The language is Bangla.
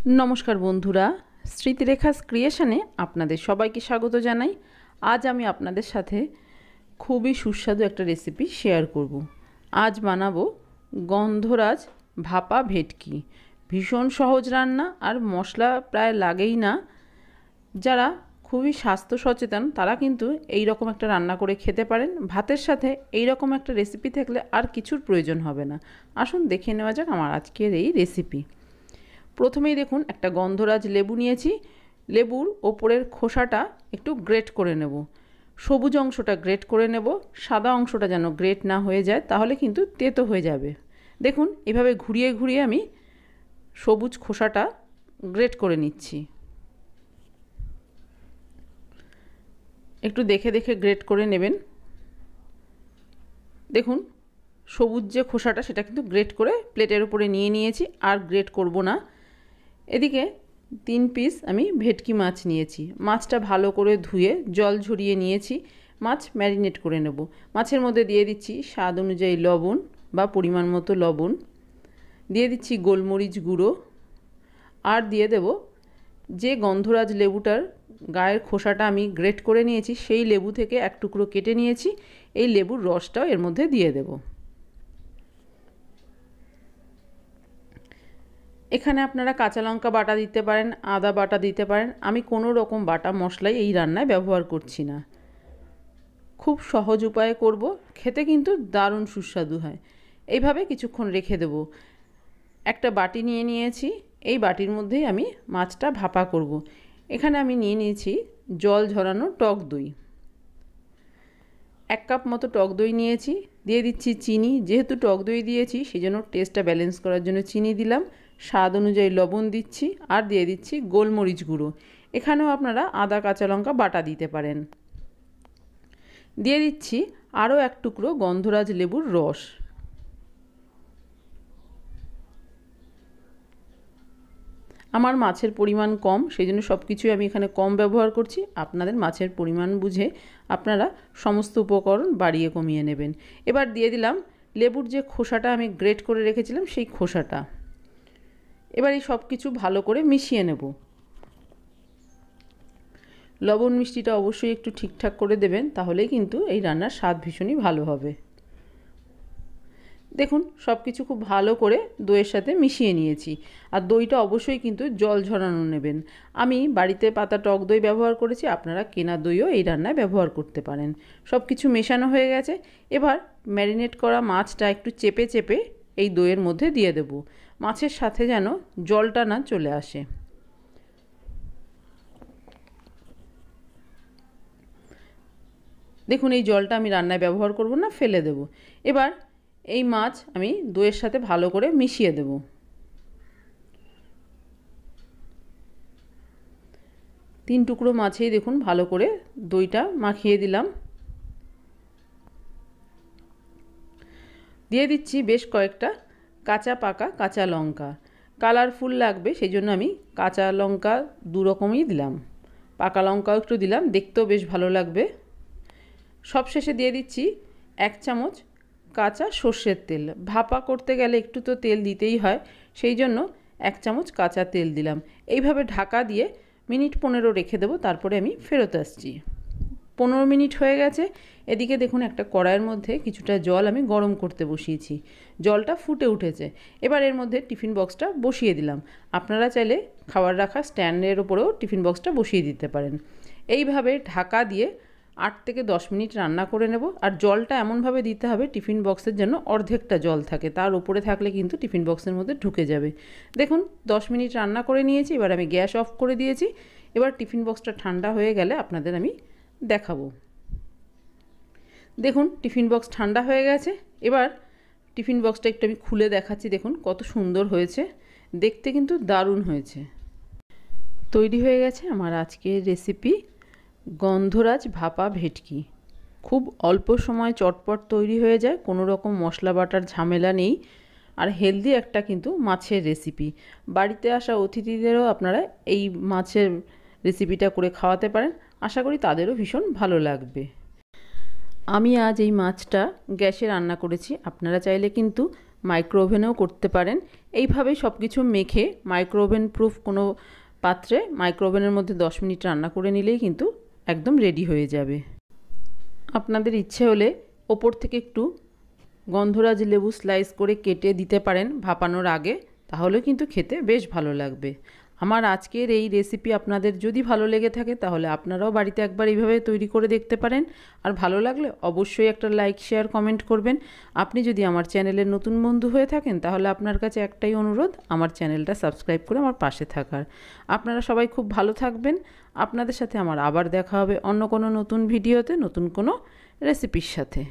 नमस्कार बंधुरा स्मृतिरेखास क्रिएशने आपनादेर सबाइके स्वागत जानाई। आज आमी आपनादेर साथे खूबई सुस्वादु एक रेसिपि शेयर करब। आज बानाबो गंधराज भापा भेटकी। भीषण सहज रान्ना और मशला प्राय लागेई ना। जारा खूबई स्वास्थ्य सचेतन तारा किन्तु एई रकम एक रान्ना करे खेते पारेन। भातेर साथे एई रकम एक रेसिपि थाकले आर किछुर प्रयोजन होबे ना। आसुन देखे नेওয়া যাক आमार आजकेर एई रेसिपि। प्रथमेই দেখুন একটা গন্ধরাজ লেবু নিয়েছি। লেবুর ওপরের খোসাটা একটু গ্রেট করে নেব। সবুজ অংশটা গ্রেট করে নেব, সাদা অংশটা যেন গ্রেট না হয়ে যায়, তাহলে কিন্তু তেতো হয়ে যাবে। দেখুন এভাবে ঘুরিয়ে ঘুরিয়ে আমি সবুজ খোসাটা গ্রেট করে নিচ্ছি। একটু দেখে দেখে গ্রেট করে নেবেন। দেখুন সবুজ যে খোসাটা সেটা কিন্তু গ্রেট করে প্লেটের উপরে নিয়ে নিয়েছি, আর গ্রেট করব না। এদিকে 3 পিস আমি ভেটকি মাছ নিয়েছি। মাছটা ভালো করে ধুয়ে জল ঝরিয়ে নিয়েছি। মাছ ম্যারিনেট করে নেব। মাছের মধ্যে দিয়ে দিচ্ছি স্বাদ অনুযায়ী লবণ বা পরিমাণ মতো লবণ, দিয়ে দিচ্ছি গোলমরিচ গুঁড়ো, আর দিয়ে দেব যে গন্ধরাজ লেবুটার গায়ের খোসাটা আমি গ্রেট করে নিয়েছি সেই লেবু থেকে এক টুকরো কেটে নিয়েছি। এই লেবুর রসটাও এর মধ্যে দিয়ে দেব। এখানে আপনারা কাঁচা লঙ্কা বাটা দিতে পারেন, আদা বাটা দিতে পারেন। আমি কোনো রকম বাটা মশলাই এই রান্নায় ব্যবহার করছি না। খুব সহজ উপায়ে করব, খেতে কিন্তু দারুণ সুস্বাদু হয়। এইভাবে কিছুক্ষণ রেখে দেব। একটা বাটি নিয়ে নিয়েছি, এই বাটির মধ্যেই আমি মাছটা ভাপা করব। এখানে আমি নিয়ে নিয়েছি জল ঝরানো টক দই। 1 কাপ মতো টক দই নিয়েছি। দিয়ে দিচ্ছি চিনি। যেহেতু টক দই দিয়েছি সেজন্য টেস্টটা ব্যালেন্স করার জন্য চিনি দিলাম। স্বাদ অনুযায়ী লবণ দিচ্ছি, আর দিয়ে দিচ্ছি গোলমরিচ গুঁড়ো। এখানেও আপনারা আদা কাঁচা লঙ্কা বাটা দিতে পারেন। দিয়ে দিচ্ছি আরও এক টুকরো গন্ধরাজ লেবুর রস। আমার মাছের পরিমাণ কম, সেই জন্য সব কিছুই আমি এখানে কম ব্যবহার করছি। আপনাদের মাছের পরিমাণ বুঝে আপনারা সমস্ত উপকরণ বাড়িয়ে কমিয়ে নেবেন। এবার দিয়ে দিলাম লেবুর যে খোসাটা আমি গ্রেট করে রেখেছিলাম সেই খোসাটা। এবার এই সব কিছু ভালো করে মিশিয়ে নেব। লবণ মিষ্টিটা অবশ্যই একটু ঠিকঠাক করে দেবেন, তাহলেই কিন্তু এই রান্নার স্বাদ ভীষণই ভালো হবে। দেখুন সব কিছু খুব ভালো করে দইয়ের সাথে মিশিয়ে নিয়েছি। আর দইটা অবশ্যই কিন্তু জল ঝরানো নেবেন। আমি বাড়িতে পাতা টক দই ব্যবহার করেছি, আপনারা কেনা দইও এই রান্নায় ব্যবহার করতে পারেন। সব কিছু মেশানো হয়ে গেছে। এবার ম্যারিনেট করা মাছটা একটু চেপে চেপে এই দইয়ের মধ্যে দিয়ে দেব। মাছের সাথে যেন জলটা না চলে আসে। দেখুন এই জলটা আমি রান্নায় ব্যবহার করব না, ফেলে দেব। এবার এই মাছ আমি দইয়ের সাথে ভালো করে মিশিয়ে দেব। তিন টুকরো মাছেই দেখুন ভালো করে দইটা মাখিয়ে দিলাম। দিয়ে দিচ্ছি বেশ কয়েকটা কাঁচা পাকা কাঁচা লঙ্কা। কালারফুল লাগবে সেই জন্য আমি কাঁচা লঙ্কা 2 রকমই দিলাম, পাকা লঙ্কাও একটু দিলাম, দেখতেও বেশ ভালো লাগবে। সবশেষে দিয়ে দিচ্ছি 1 চামচ কাঁচা সর্ষের তেল। ভাপা করতে গেলে একটু তো তেল দিতেই হয়, সেই জন্য 1 চামচ কাঁচা তেল দিলাম। এইভাবে ঢাকা দিয়ে মিনিট 15 রেখে দেবো, তারপরে আমি ফেরত আসছি। 15 মিনিট হয়ে গেছে। এদিকে দেখুন একটা কড়াইয়ের মধ্যে কিছুটা জল আমি গরম করতে বসিয়েছি। জলটা ফুটে উঠেছে। এবার এর মধ্যে টিফিন বক্সটা বসিয়ে দিলাম। আপনারা চাইলে খাবার রাখা স্ট্যান্ডের ওপরেও টিফিন বক্সটা বসিয়ে দিতে পারেন। এইভাবে ঢাকা দিয়ে 8 থেকে 10 মিনিট রান্না করে নেব। আর জলটা এমনভাবে দিতে হবে টিফিন বক্সের জন্য অর্ধেকটা জল থাকে, তার উপরে থাকলে কিন্তু টিফিন বক্সের মধ্যে ঢুকে যাবে। দেখুন 10 মিনিট রান্না করে নিয়েছি। এবার আমি গ্যাস অফ করে দিয়েছি। এবার টিফিন বক্সটা ঠান্ডা হয়ে গেলে আপনাদের আমি দেখাবো। দেখুন টিফিন বক্স ঠান্ডা হয়ে গেছে। এবার টিফিন বক্সটা একটু আমি খুলে দেখাচ্ছি। দেখুন কত সুন্দর হয়েছে, দেখতে কিন্তু দারুণ হয়েছে। তৈরি হয়ে গেছে আমার আজকের রেসিপি গন্ধরাজ ভাপা ভেটকি। খুব অল্প সময় চটপট তৈরি হয়ে যায়, কোনো রকম মশলা বাটার ঝামেলা নেই, আর হেলদি একটা কিন্তু মাছের রেসিপি। বাড়িতে আসা অতিথিদেরও আপনারা এই মাছের রেসিপিটা করে খাওয়াতে পারেন। আশা করি তাদেরও ভীষণ ভালো লাগবে। আমি আজ এই মাছটা গ্যাসে রান্না করেছি। আপনারা চাইলে কিন্তু মাইক্রো ওভেনেও করতে পারেন। এইভাবেই সব কিছু মেখে মাইক্রো ওভেন প্রুফ কোনো পাত্রে মাইক্রো ওভেনের মধ্যে 10 মিনিট রান্না করে নিলেই কিন্তু একদম রেডি হয়ে যাবে। আপনাদের ইচ্ছে হলে ওপর থেকে একটু গন্ধরাজ লেবু স্লাইস করে কেটে দিতে পারেন ভাপানোর আগে, তাহলে কিন্তু খেতে বেশ ভালো লাগবে। আমার আজকের এই রেসিপি আপনাদের যদি ভালো লেগে থাকে তাহলে আপনারাও বাড়িতে একবার এইভাবে তৈরি করে দেখতে পারেন। আর ভালো লাগলে অবশ্যই একটা লাইক, শেয়ার, কমেন্ট করবেন। আপনি যদি আমার চ্যানেলের নতুন বন্ধু হয়ে থাকেন তাহলে আপনার কাছে একটাই অনুরোধ, আমার চ্যানেলটা সাবস্ক্রাইব করে আমার পাশে থাকার। আপনারা সবাই খুব ভালো থাকবেন। আপনাদের সাথে আমার আবার দেখা হবে অন্য কোনো নতুন ভিডিওতে, নতুন কোনো রেসিপির সাথে।